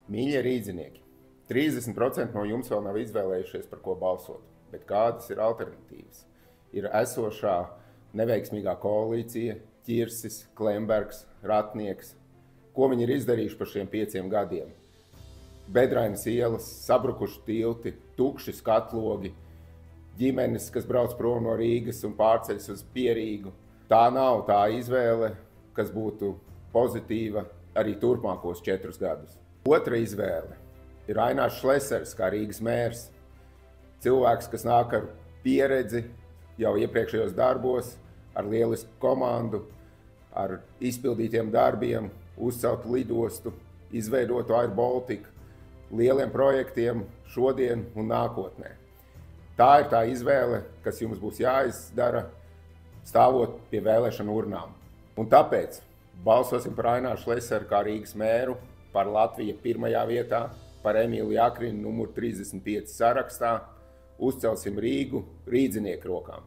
Mīļie rīdzinieki, 30% no jums vēl nav izvēlējušies, par ko balsot, bet kādas ir alternatīvas? Ir esošā neveiksmīgā koalīcija, Ķirsis, Klembergs, Ratnieks. Ko viņi ir izdarījuši par šiem 5 gadiem? Bedrainas ielas, sabrukuši tilti, tukši skatlogi, ģimenes, kas brauc prom no Rīgas un pārceļas uz Pierīgu. Tā nav tā izvēle, kas būtu pozitīva arī turpmākos 4 gadus. Otra izvēle ir Ainārs Šlesers, kā Rīgas mērs. Cilvēks, kas nāk ar pieredzi jau iepriekšējos darbos, ar lielisku komandu, ar izpildītiem darbiem, uzceltu lidostu, izveidotu Air Baltica, lieliem projektiem šodien un nākotnē. Tā ir tā izvēle, kas jums būs jāizdara, stāvot pie vēlēšanu urnām. Un tāpēc balsosim par Aināru Šleseru kā Rīgas mēru, par Latviju 1. vietā, par Emīlu Jakrinu numur 35 sarakstā, uzcelsim Rīgu rīdzinieku rokām.